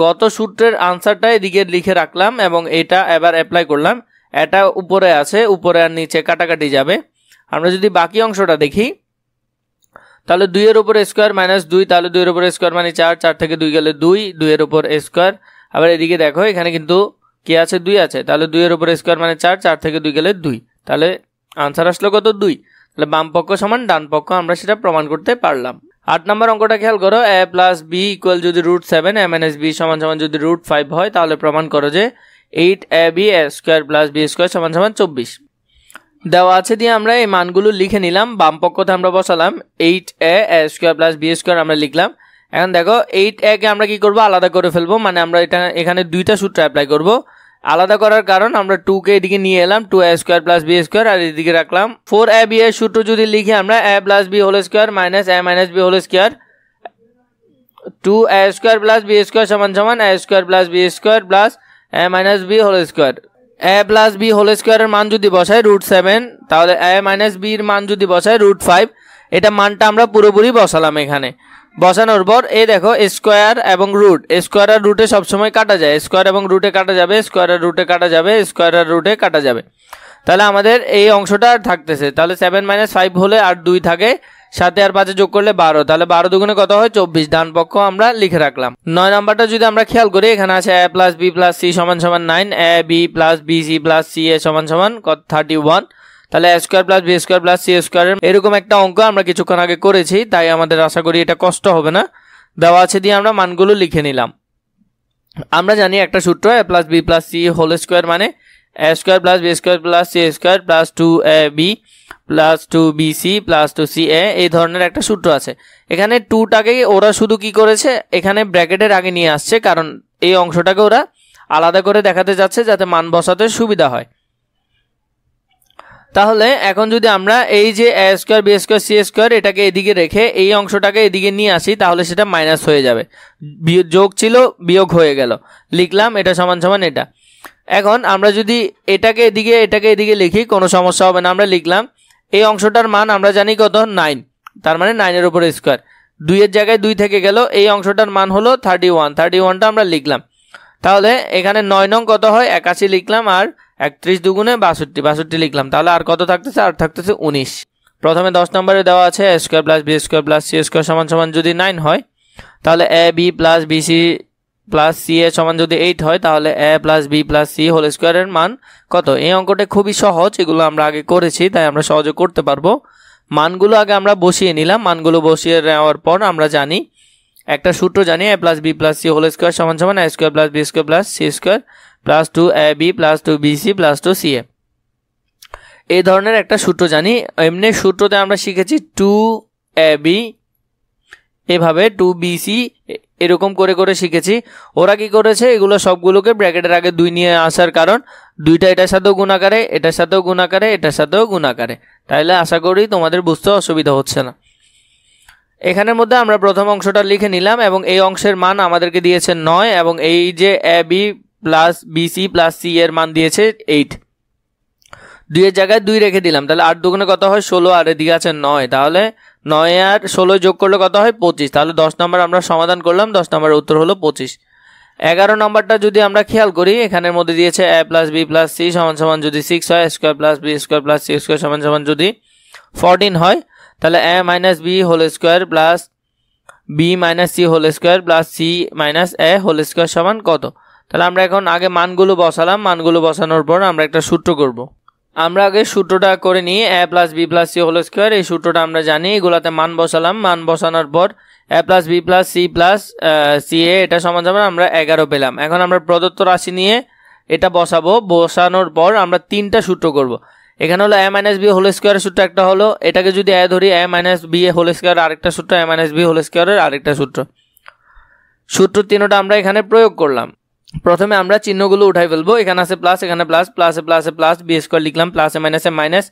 গত সূত্রের আনসারটা এদিকে লিখে রাখলাম এবং এটা এবার অ্যাপ্লাই করলাম। এটা উপরে আছে, উপরে আর নিচে কাটাকাটি যাবে। আমরা যদি বাকি অংশটা দেখি, তাহলে 2 এর উপর স্কোয়ার -2, তাহলে 2 এর উপর স্কোয়ার মানে 4, 4 থেকে 2 গেলে 2, 2 এর উপর স্কোয়ার। আবার এদিকে দেখো এখানে কিন্তু কি আছে, 2 আছে, তাহলে 2 এর উপর স্কোয়ার মানে 4, 4 থেকে 2 গেলে 2, তাহলে আনসার আসলো কত, 2। তাহলে বাম পক্ষ সমান ডান পক্ষ, আমরা সেটা প্রমাণ করতে পারলাম। 8 নম্বর অঙ্কটা খেয়াল করো, a + b = যদি √7, a - b সমান সমান যদি √5 হয়, তাহলে প্রমাণ করো যে 8ab a² + b² সমান সমান 24। দেওয়া আছে দিয়ে আমরা এই মানগুলো লিখে নিলাম, বাম পক্ষতে আমরা বসালাম 8a a² + b² আমরা লিখলাম। এখন দেখো 8a কে আমরা কি করব, আলাদা করে ফেলবো, মানে আমরা এটা এখানে দুইটা সূত্র অ্যাপ্লাই করব। আলাদা করার কারণ আমরা 2 কে এদিকে নিয়ে এলাম, 2a² + b² আর এদিকে রাখলাম 4ab এর সূত্র যদি লিখি আমরা a + b² - a - b² 2a² + b² সমান সমান a² + b² a - b²। a + b² এর মান যদি বসাই √7, তাহলে a - b এর মান যদি বসাই √5, এটা মানটা আমরা পুরোপুরি বসালাম এখানে। বসানোর পর এই দেখো স্কোয়ার এবং রুট, স্কোয়ার আর রুটে সবসময় কাটা যায়, স্কোয়ার এবং রুটে কাটা যাবে, স্কোয়ার আর রুটে কাটা যাবে, স্কোয়ার আর রুটে কাটা যাবে। তাহলে আমাদের এই অংশটা আর থাকতেছে, তাহলে 7 - 5 হলে আর 2 থাকে, সাথে আর 5 যোগ করলে 12, তাহলে 12 দুগুণে কত হয়, 24। ডান পক্ষ আমরা লিখে রাখলাম। 9 নাম্বারটা যদি আমরা খেয়াল করি, এখানে আছে a + b + c সমান সমান 9, a b + b c + c a সমান সমান 31। তাহলে A square plus B square plus C square এরকম একটা অঙ্ক আমরা কিছুক্ষণ আগে করেছি, তাই আমাদের আশা করি এটা কষ্ট হবে না। দেওয়া আছে দিয়ে আমরা মানগুলো লিখে নিলাম। আমরা জানি একটা সূত্র A plus B plus C whole square মানে A square plus B square plus C square plus 2ab plus 2bc plus 2ca, এই ধরনের একটা সূত্র আছে। এখানে 2টাকে ওরা শুধু কি করেছে, এখানে ব্র্যাকেটের আগে নিয়ে আসছে, কারণ এই অংশটাকে ওরা আলাদা করে দেখাতে যাচ্ছে যাতে মান বসাতে সুবিধা হয়। তাহলে এখন যদি আমরা এই যে A square B square C square এটাকে এদিকে রেখে এই অংশটাকে এদিকে নিয়ে আসি, তাহলে সেটা মাইনাস হয়ে যাবে। যোগ ছিল বিয়োগ হয়ে গেল, লিখলাম এটা সমান সমান এটা। এখন আমরা যদি এটাকে এদিকে লিখি কোনো সমস্যা হবে না। আমরা লিখলাম এই অংশটার মান আমরা জানি কত, 9, তার মানে 9-এর উপরে স্কোয়ার, 2-এর জায়গায় 2 থেকে গেল, এই অংশটার মান হলো 31টা আমরা লিখলাম। তাহলে এখানে 9 নং কত হয়, 81 লিখলাম, আর 31 দুগুণে 62 লিখলাম। তাহলে আর কত থাকতেছে, আর থাকতেছে 19। প্রথমে 10 নম্বরে দেওয়া আছে A square plus B square plus C square সমান সমান যদি 9 হয়, তাহলে A B plus BC plus C A সমান যদি 8 হয়, তাহলে A plus B plus C whole স্কোয়ারের মান কত। এই অঙ্কটা খুবই সহজ, এগুলো আমরা আগে করেছি তাই আমরা সহজে করতে পারবো। মানগুলো আগে আমরা বসিয়ে নিলাম। মানগুলো বসিয়ে নেওয়ার পর আমরা জানি একটা সূত্র জানি A plus B plus C whole square সমান সমান A square plus B square plus C square plus 2ab plus 2bc plus 2ca, এই ধরনের একটা সূত্র জানি। এমনি সূত্রতে আমরা শিখেছি 2ab এভাবে 2bc এরকম করে করে শিখেছি। ওরা কি করেছে, এগুলো সবগুলোকে ব্র্যাকেটের আগে 2 নিয়ে আসার কারণ 2টা এটার সাথেও গুণাকারে, এটার সাথেও গুণাকারে, এটার সাথেও গুণাকারে। তাইলে আশা করি তোমাদের বুঝতে অসুবিধা হচ্ছে না। এখানের মধ্যে আমরা প্রথম অংশটা লিখে নিলাম এবং এই অংশের মান আমাদেরকে দিয়েছে 9 এবং এই যে A B plus BC plus C এর মান দিয়েছে 8। 2-এর জায়গায় 2 রেখে দিলাম, তাহলে 8 দুগুণে কত হয় 16, আর এদিকে আছে 9, তাহলে 9 আর 16 যোগ করলে কত হয় 25। তাহলে 10 নম্বর আমরা সমাধান করলাম, 10 নম্বরের উত্তর হলো 25। 11 নম্বরটা যদি আমরা খেয়াল করি, এখানের মধ্যে দিয়েছে A plus B plus C সমান সমান যদি 6 হয়, square plus B square plus C square সমান সমান যদি 14 হয়, তাহলে A minus B whole square plus B minus C whole square plus C minus A whole square সমান কত। তাহলে আমরা এখন আগে মানগুলো বসালাম, মানগুলো বসানোর পর আমরা একটা সূত্র করব। আমরা আগে সূত্রটা করে নিই, A plus B plus C whole square, এই সূত্রটা আমরা জানি। এগুলাতে মান বসালাম, মান বসানোর পর A plus B plus C plus C A এটা সমান সমান আমরা 11 পেলাম। এখন আমরা প্রদত্ত রাশি নিয়ে এটা বসাবো। বসানোর পর আমরা 3টা সূত্র করব। এখানে হলো এ মাইনাস বি হোল স্কোয়ারের সূত্র একটা হলো, এটাকে যদি এ ধরি এ মাইনাস বি হোল স্কোয়ার আরেকটা সূত্র, এ মাইনাস বি হোল স্কোয়ারের আরেকটা সূত্র। সূত্র 3টা আমরা এখানে প্রয়োগ করলাম। প্রথমে আমরা চিহ্নগুলো উঠাই ফেলবো। এখানে আছে প্লাস, এখানে প্লাস, প্লাসে প্লাসে প্লাস, বি স্কোয়ার লিখলাম, প্লাসে মাইনাসে মাইনাস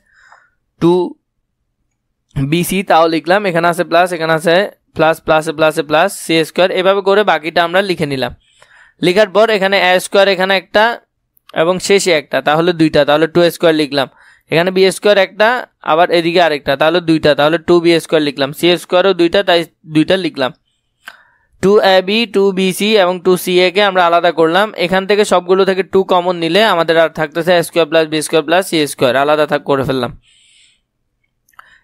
2bc তাও লিখলাম, এখানে আছে প্লাস, এখানে আছে প্লাস, প্লাসে প্লাসে প্লাস সি স্কোয়ার, এভাবে করে বাকিটা আমরা লিখে নিলাম। লেখার পর এখানে এ স্কোয়ার এখানে একটা এবং শেষে একটা, তাহলে 2টা, তাহলে 2 স্কোয়ার লিখলাম। এখানে বি স্কোয়ার একটা, আবার এদিকে আরেকটা, তাহলে 2টা, তাহলে 2b স্কোয়ার লিখলাম। সি স্কোয়ারও 2টা, তাই 2টা লিখলাম। 2ab 2bc এবং 2ca কে আমরা আলাদা করলাম। এখান থেকে সবগুলো থেকে 2 কমন নিলে আমাদের আর থাকতেছে A square plus B square plus C square, আলাদা করে ফেললাম।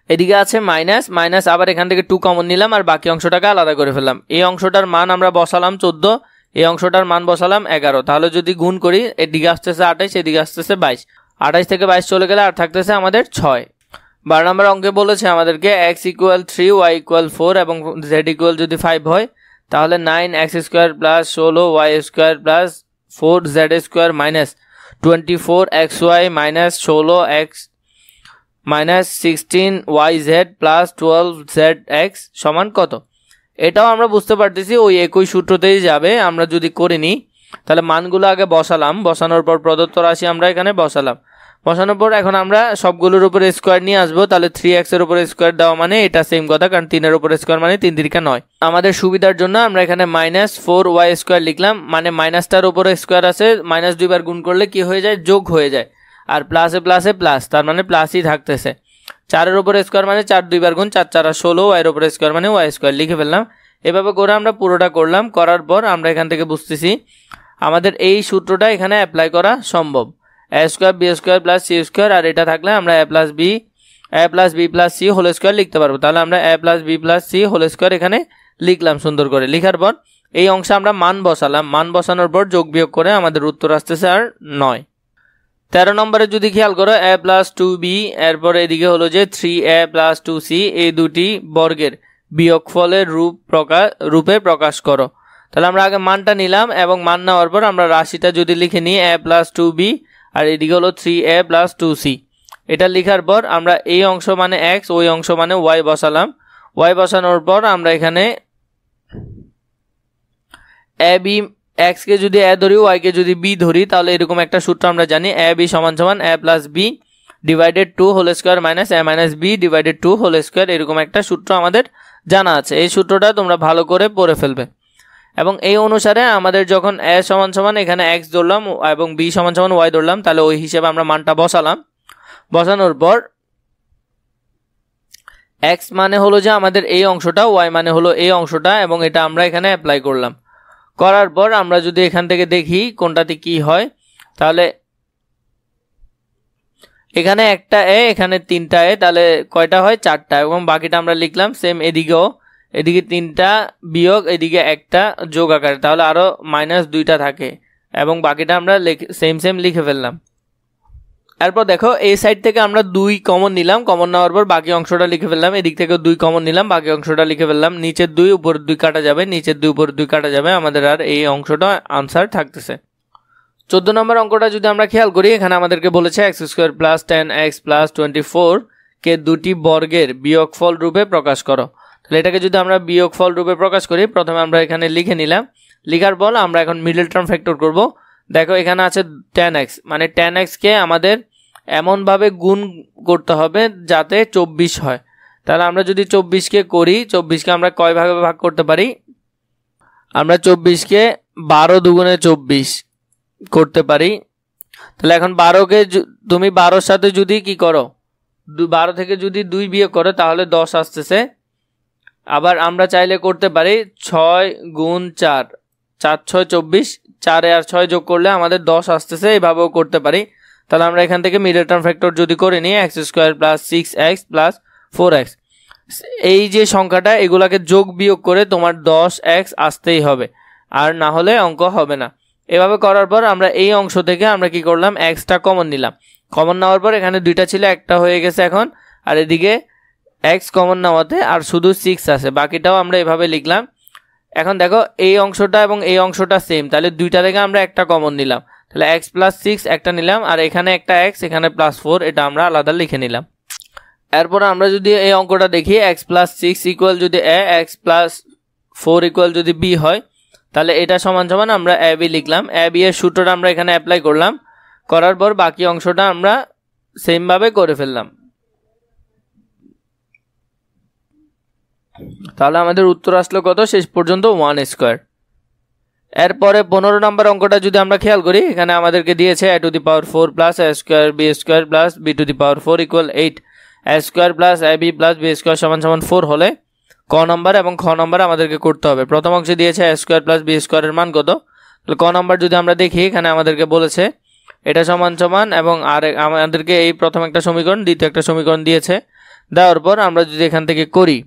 এদিকে আছে মাইনাস, মাইনাস আবার এখান থেকে 2 কমন নিলাম আর বাকি অংশটাকে আলাদা করে ফেললাম। এই অংশটার মান আমরা বসালাম 14, এই অংশটার মান বসালাম 11। তাহলে যদি গুণ করি, এদিকে আসতেছে 28, এদিকে আসতেছে 22, 28 থেকে 22 চলে গেলে আর থাকতেছে আমাদের 6। 12 নম্বর অঙ্কে বলেছে আমাদেরকে x = 3, y = 4 এবং z = যদি 5 হয়, তাহলে 9x² plus 16y² plus 4z² minus 24xy minus 16x minus 16yz plus 12zx সমান কত। এটাও আমরা বুঝতে পারতেছি ওই একই সূত্রতেই যাবে। আমরা যদি করে নিই, তাহলে মানগুলো আগে বসালাম, বসানোর পর প্রদত্ত রাশি আমরা এখানে বসালাম। বসানোর পর এখন আমরা সবগুলোর উপরে স্কোয়ার নিয়ে আসবো। তাহলে 3x এর উপরে স্কোয়ার দেওয়া মানে এটা সেম কথা, কারণ 3 এর উপরে স্কোয়ার মানে 3 3 9। আমাদের সুবিধার জন্য আমরা এখানে মাইনাস 4y² লিখলাম, মানে মাইনাসটার উপরে স্কোয়ার আছে, মাইনাস 2 বার গুণ করলে কি হয়ে যায়, যোগ হয়ে যায়। আর প্লাসে প্লাসে প্লাস, তার মানে প্লাসই থাকতেছে। 4 এর উপরে স্কোয়ার মানে 4 2 বার গুণ 4 4 16, y এর উপরে স্কোয়ার মানে y² লিখে ফেললাম। এভাবে করে আমরা পুরোটা করলাম। করার পর আমরা এখান থেকে বুঝতেছি আমাদের এই সূত্রটা এখানে অ্যাপ্লাই করা সম্ভব। a² b² প্লাস c² আর এটা থাকলে আমরা a plus B plus C whole square লিখতে পারবো। তাহলে আমরা a plus B plus C whole square এখানে লিখলাম সুন্দর করে। লিখার পর এই অংশে আমরা মান বসালাম, মান বসানোর পর যোগ বিয়োগ করে আমাদের উত্তর আসতেছে আর 9। 13 নম্বরে যদি খেয়াল করো a প্লাস 2b, এরপরে এদিকে হলো যে 3a প্লাস 2c, এই দুটি বর্গের বিয়োগফলের রূপে প্রকাশ করো। তাহলে আমরা আগে মানটা নিলাম এবং মান নেওয়ার পর আমরা রাশিটা যদি লিখে নিই a প্লাস 2b আর এদিকে হলো 3a প্লাস 2c, এটা লেখার পর আমরা এই অংশ মানে x, ওই অংশ মানে y বসালাম। y বসানোর পর আমরা এখানে a b, x কে যদি a ধরি, y কে যদি b ধরি, তাহলে এরকম একটা সূত্র আমরা জানি, a b সমান সমান a plus b divided 2 whole square minus a minus b divided 2 whole square, এরকম একটা সূত্র আমাদের জানা আছে। এই সূত্রটা তোমরা ভালো করে পড়ে ফেলবে এবং এই অনুসারে আমাদের যখন a সমান সমান এখানে x ধরলাম এবং b সমান সমান y ধরলাম, তাহলে ওই হিসেবে আমরা মানটা বসালাম। বসানোর পর x মানে হলো যে আমাদের এই অংশটা, y মানে হলো এই অংশটা, এবং এটা আমরা এখানে অ্যাপ্লাই করলাম। করার পর আমরা যদি এখান থেকে দেখি কোনটাতে কি হয়, তাহলে এখানে একটা a, এখানে 3টা a, তাহলে কয়টা হয় 4টা, এবং বাকিটা আমরা লিখলাম সেম এদিকেও, এদিকে 3টা বিয়োগ এদিকে একটা যোগ আকারে, তাহলে আরো -2টা থাকে এবং বাকিটা আমরা সেম লিখে ফেললাম। এরপর দেখো এই সাইড থেকে আমরা 2 কমন নিলাম, কমন নেওয়ার পর বাকি অংশটা লিখে ফেললাম, এদিক থেকে 2 কমন নিলাম, বাকি অংশটা লিখে ফেললাম। নিচের 2 উপরের 2 কাটা যাবে, নিচের 2 উপরের 2 কাটা যাবে, আমাদের আর এই অংশটা আনসার থাকতেছে। 14 নম্বর অঙ্কটা যদি আমরা খেয়াল করি, এখানে আমাদেরকে বলেছে x² প্লাস 10x প্লাস 24 কে দুটি বর্গের বিয়োগফল রূপে প্রকাশ করো। তাহলে এটাকে যদি আমরা বিয়োগফল রূপে প্রকাশ করি, প্রথমে আমরা এখানে লিখে নিলাম, লিখার পর আমরা এখন মিডল টার্ম ফ্যাক্টর করব। দেখো এখানে আছে 10x, মানে 10x কে আমাদের এমনভাবে গুণ করতে হবে যাতে 24 হয়। তাহলে আমরা যদি 24কে করি, 24কে আমরা কয় ভাগে ভাগ করতে পারি, আমরা 24কে 12 দুগুণে 24 করতে পারি। তাহলে এখন 12কে তুমি 12-র সাথে যদি কি করো, 12 থেকে যদি 2 বিয়োগ করো তাহলে 10 আসতেছে। আবার আমরা চাইলে করতে পারি 6 গুণ 4, 4 6 24, 4 আর 6 যোগ করলে আমাদের 10 আসতেছে, এইভাবেও করতে পারি। তাহলে আমরা এখান থেকে মিডল টার্ম ফ্যাক্টর যদি করে নিই, x² plus 6x plus 4x, এই যে সংখ্যাটা এগুলাকে যোগ বিয়োগ করে তোমার 10x আসতেই হবে, আর না হলে অঙ্ক হবে না। এভাবে করার পর আমরা এই অংশ থেকে আমরা কি করলাম, xটা কমন নিলাম। কমন নেওয়ার পর এখানে 2টা ছিল, একটা হয়ে গেছে এখন, আর এদিকে x কমন নেওয়াতে আর শুধু 6 আছে, বাকিটাও আমরা এভাবে লিখলাম। এখন দেখো এই অংশটা এবং এই অংশটা সেম, তাহলে 2টা থেকে আমরা একটা কমন নিলাম, তাহলে x প্লাস 6 একটা নিলাম, আর এখানে একটা x, এখানে প্লাস 4, এটা আমরা আলাদা লিখে নিলাম। এরপর আমরা যদি এই অঙ্কটা দেখি, x প্লাস 6 ইকুয়াল যদি a, x প্লাস 4 ইকুয়াল যদি b হয়, তাহলে এটা সমান সমান আমরা a b লিখলাম। a b এর সূত্রটা আমরা এখানে অ্যাপ্লাই করলাম, করার পর বাকি অংশটা আমরা সেম ভাবে করে ফেললাম। তাহলে আমাদের উত্তর আসলো কত, শেষ পর্যন্ত 1²। এরপরে 15 নম্বর অঙ্কটা যদি আমরা খেয়াল করি, এখানে আমাদেরকে দিয়েছে a⁴ plus a² b² plus b⁴ equal 8, a² plus ab plus b² সমান সমান 4 হলে ক নম্বর এবং খ নম্বর আমাদেরকে করতে হবে। প্রথম অংশে দিয়েছে a² প্লাস b² এর মান কত, তাহলে ক নম্বর যদি আমরা দেখি, এখানে আমাদেরকে বলেছে এটা সমান সমান, এবং আর আমাদেরকে এই প্রথম একটা সমীকরণ, দ্বিতীয় একটা সমীকরণ দিয়েছে। দেওয়ার পর আমরা যদি এখান থেকে করি,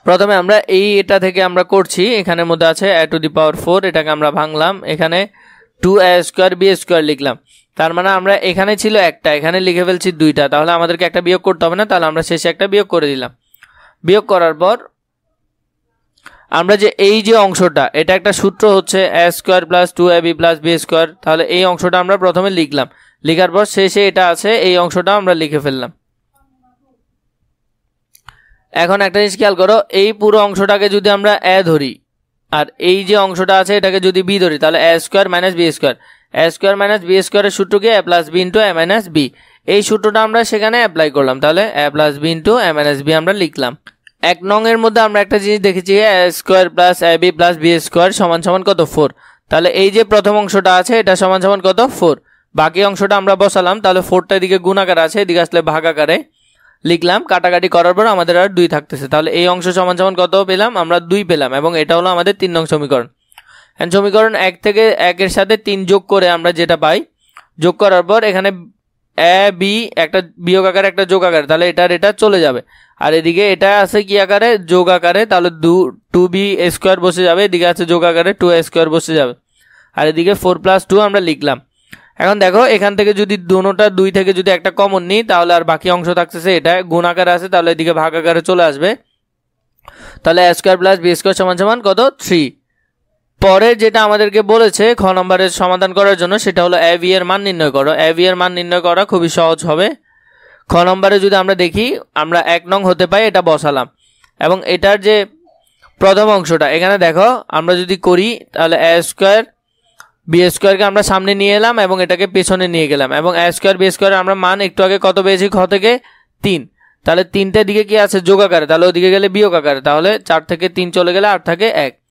প্রথমে আমরা এটা থেকে আমরা করছি, এখানের মধ্যে আছে a⁴, এটাকে আমরা ভাঙলাম, এখানে 2a² b² লিখলাম। তার মানে আমরা এখানে ছিল একটা, এখানে লিখে ফেলছি 2টা, তাহলে আমাদেরকে একটা বিয়োগ করতে হবে না, তাহলে আমরা শেষে একটা বিয়োগ করে দিলাম। বিয়োগ করার পর আমরা যে এই যে অংশটা, এটা একটা সূত্র হচ্ছে a² plus 2ab plus b², তাহলে এই অংশটা আমরা প্রথমে লিখলাম, লিখার পর শেষে এটা আছে, এই অংশটা আমরা লিখে ফেললাম। এখন একটা জিনিস খেয়াল করো, এই পুরো অংশটাকে যদি আমরা a ধরি আর এই যে অংশটা আছে এটাকে যদি b ধরি, তাহলে a² minus b², a² minus b² এর সূত্র কি, a plus b into a minus b, এই সূত্রটা আমরা সেখানে অ্যাপ্লাই করলাম, তাহলে a plus b into a minus b আমরা লিখলাম। 1 নং এর মধ্যে আমরা একটা জিনিস দেখেছি, a² plus ab plus b² সমান সমান কত, 4, তাহলে এই যে প্রথম অংশটা আছে এটা সমান সমান কত, 4, বাকি অংশটা আমরা বসালাম, তাহলে 4টা এদিকে গুণ আকারে আছে, এদিকে আসলে ভাগ আকারে লিখলাম, কাটাকাটি করার পর আমাদের আর 2 থাকতেছে, তাহলে এই অংশ সমান সমান কত পেলাম, আমরা 2 পেলাম, এবং এটা হলো আমাদের 3 নং সমীকরণ। সমীকরণ 1 থেকে 1 এর সাথে 3 যোগ করে আমরা যেটা পাই, যোগ করার পর এখানে a b একটা বিয়োগ আকারে একটা যোগ আকারে, তাহলে এটা চলে যাবে, আর এদিকে এটা আছে কি আকারে, যোগ আকারে, তাহলে 2b² বসে যাবে, এদিকে আছে যোগ আকারে 2a² বসে যাবে, আর এদিকে 4 প্লাস 2 আমরা লিখলাম। এখন দেখো এখান থেকে যদি দুটোটা 2 থেকে যদি একটা কমন নিই তাহলে আর বাকি অংশ থাকতেছে এটা গুণ আকারে আছে, তাহলে এদিকে ভাগ আকারে চলে আসবে। তাহলে a square plus b square সমান সমান কত 3। পরে যেটা আমাদেরকে বলেছে খ নম্বরের সমাধান করার জন্য সেটা হলো a b এর মান নির্ণয় করো। a b এর মান নির্ণয় করা খুবই সহজ হবে। খ নম্বরে যদি আমরা দেখি আমরা 1 নং হতে পাই এটা বসালাম, এবং এটার যে প্রথম অংশটা এখানে দেখো আমরা যদি করি তাহলে a স্কয়ার b স্কয়ারকে আমরা সামনে নিয়ে এলাম এবং এটাকে পেছনে নিয়ে গেলাম, এবং a স্কয়ার b স্কয়ার আমরা মান একটু আগে কত পেয়েছি খ থেকে 3, তাহলে 3টের দিকে কি আছে যোগ আকারে, তাহলে ওদিকে গেলে বিয়োগ আকারে, তাহলে 4 থেকে 3 চলে গেলে আর থাকে 1।